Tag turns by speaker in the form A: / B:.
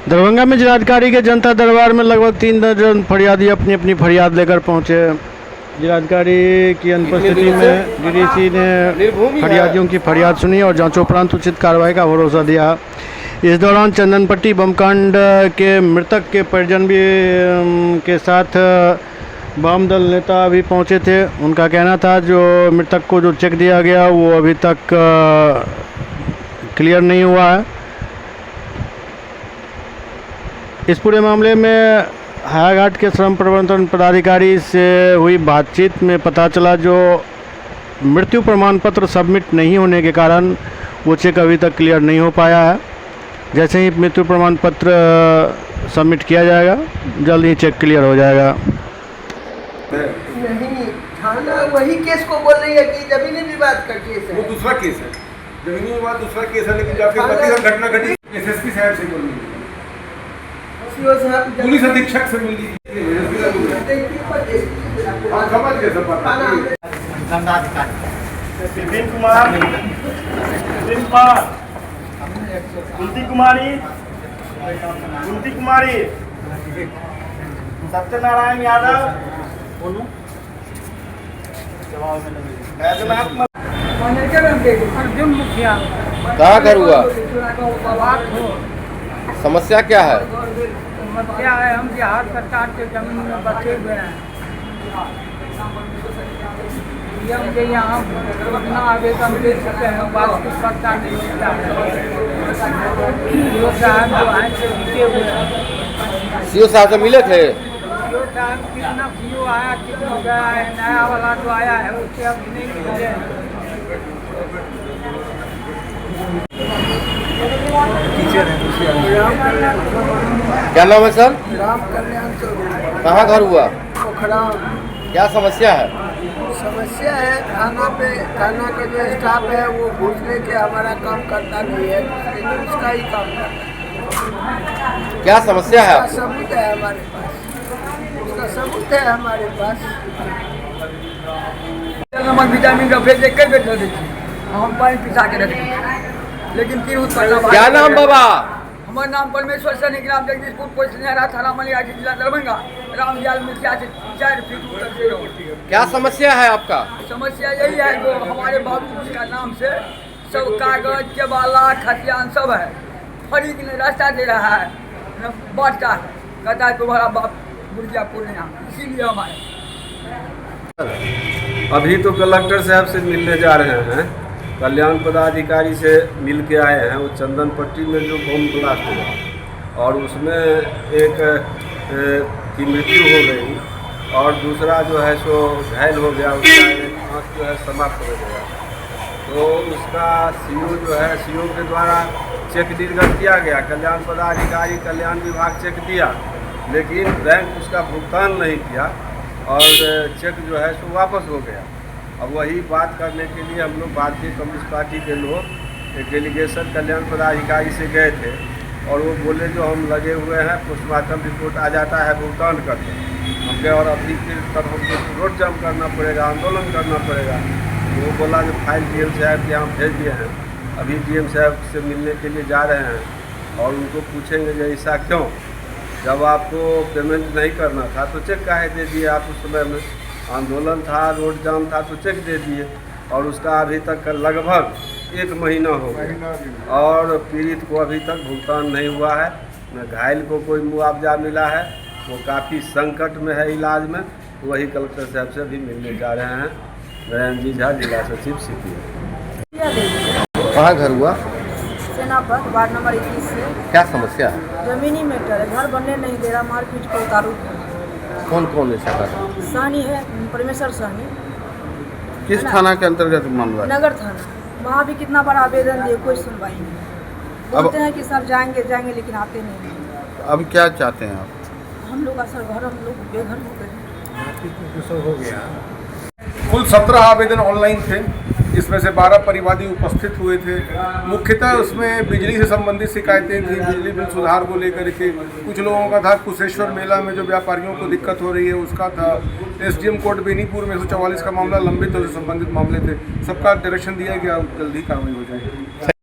A: दरभंगा में जिलाधिकारी के जनता दरबार में लगभग 3 दर्जन फरियादी अपनी अपनी फरियाद लेकर पहुंचे। जिलाधिकारी की अनुपस्थिति में डीडीसी ने फरियादियों की फरियाद सुनी और जांचोपरांत उचित कार्रवाई का भरोसा दिया। इस दौरान चंदनपट्टी बमकांड के मृतक के परिजन भी के साथ वाम दल नेता भी पहुंचे थे। उनका कहना था जो मृतक को जो चेक दिया गया वो अभी तक क्लियर नहीं हुआ है। इस पूरे मामले में हायाघाट के श्रम प्रबंधन पदाधिकारी से हुई बातचीत में पता चला जो मृत्यु प्रमाण पत्र सबमिट नहीं होने के कारण वो चेक अभी तक क्लियर नहीं हो पाया है। जैसे ही मृत्यु प्रमाण पत्र सबमिट किया जाएगा जल्द ही चेक क्लियर हो जाएगा।
B: नहीं, थाना वही केस को बोल रही है कि जमीनी विवाद का केस है।
C: वो दूसरा केस है, जमीनी विवाद दूसरा केस है, लेकिन जब आपके घटना घटी एसएसपी साहब से बोल रही है, पुलिस अधीक्षक से मिल लीजिए। समझ गए सब बात।
D: विपिन कुमार, कुंती कुमारी, सत्यनारायण यादव, अर्जुन मुखिया।
E: कहाँ घर हुआ? समस्या क्या है?
D: समस्या है हम बिहार सरकार के जमीन में बचे हुए हैं। के यहाँ अपना आवेदन दे चुके हैं, वास्तविक पता नहीं मिलता है। जो साहब जो आए थे जीते हुए हैं।
E: सीओ साहब से मिले थे?
D: सीओ साहब कितना सीओ आया कितना गया है, नया वाला जो आया है उससे अब नहीं मिले हैं।
E: क्या नाम है सर?
B: राम कल्याण चौधरी।
E: कहाँ घर हुआ?
B: पोखरा।
E: क्या समस्या है?
B: समस्या है थाना का जो स्टाफ है वो घूस लेके हमारा काम करता नहीं है, उसका ही काम करता है।
E: क्या समस्या है
B: उसका
E: आपको?
B: सबूत है हमारे पास, उसका सबूत है हमारे पास।
F: नमक विटामिन का भेज एक बेच दे हम पानी पिसा के रख लेकिन
E: क्या नाम बाबा?
F: हमारा नाम परमेश्वर सैनी, ग्राम जगदीशपुर, पोस्ट निहरा, थाना मलियाची, जिला दरभंगा। रामदयाल मुखिया से 4 फीट उत्तर से रहो।
E: क्या समस्या है आपका?
F: समस्या यही है जो हमारे बाबू जी का नाम से सब कागज के वाला खतियान सब है, फरीक ने रास्ता दे रहा है, बांटता है, कहता है तुम्हारा बाप बुढ़िया पूर्णिया, इसीलिए हमारे।
C: अभी तो कलेक्टर साहब से मिलने जा रहे हैं, कल्याण पदाधिकारी से मिल के आए हैं। वो चंदनपट्टी में जो बम ब्लास्ट हुआ और उसमें एक की मृत्यु हो गई और दूसरा जो है सो घायल हो गया, उसका एक आँख जो है समाप्त हो गया। तो उसका सीओ जो है सीओ के द्वारा चेक निर्गत किया गया, कल्याण पदाधिकारी कल्याण विभाग चेक दिया, लेकिन बैंक उसका भुगतान नहीं किया और चेक जो है सो वापस हो गया। अब वही बात करने के लिए हम लोग भारतीय कम्युनिस्ट पार्टी के लोग एक डेलीगेशन कल्याण पदाधिकारी से गए थे और वो बोले जो हम लगे हुए हैं, पोस्टमार्टम रिपोर्ट आ जाता है भुगतान करते हैं। हम कहे और अभी फिर तब हमको रोड जाम करना पड़ेगा, आंदोलन करना पड़ेगा। तो वो बोला जो फाइल डीएम साहब के यहाँ भेज दिए हैं, अभी डीएम साहब से मिलने के लिए जा रहे हैं और उनको पूछेंगे जो ऐसा क्यों, जब आपको पेमेंट नहीं करना था तो चेक काहे दे दिए आप? उस समय में आंदोलन था, रोड जाम था तो चेक दे दिए और उसका अभी तक लगभग 1 महीना हो गया और पीड़ित को अभी तक भुगतान नहीं हुआ है, न घायल को कोई मुआवजा मिला है। वो काफ़ी संकट में है इलाज में। वही कलेक्टर साहब से भी मिलने जा रहे हैं। नरेंद्र जी झा, जिला सचिव सीपीएम।
E: कहाँ घर हुआ?
G: सेनापत, वार्ड नंबर 21 से।
E: क्या समस्या है?
G: जमीनी मैटर है, घर बनने नहीं दे रहा, मारपीट को उतारू।
E: कौन कौन है शाखा?
G: सानी है, परमेश्वर सानी।
E: किस थाना के अंतर्गत मामला है?
G: नगर थाना। वहाँ भी कितना बड़ा आवेदन दिए, कोई सुनवाई नहीं। बोलते हैं कि सर जाएंगे लेकिन आते नहीं।
E: अब क्या चाहते हैं आप?
G: हम लोग का सर घर, हम लोग बेघर हो गए।
C: कुल 17 आवेदन ऑनलाइन थे, इसमें से 12 परिवादी उपस्थित हुए थे। मुख्यतः उसमें बिजली से संबंधित शिकायतें थी, बिजली बिल सुधार को लेकर के। कुछ लोगों का था कुशेश्वर मेला में जो व्यापारियों को दिक्कत हो रही है उसका था। एसडीएम कोर्ट बेनीपुर में 144 का मामला लंबित और संबंधित मामले थे। सबका डायरेक्शन दिया गया, जल्दी कार्रवाई हो जाएगी।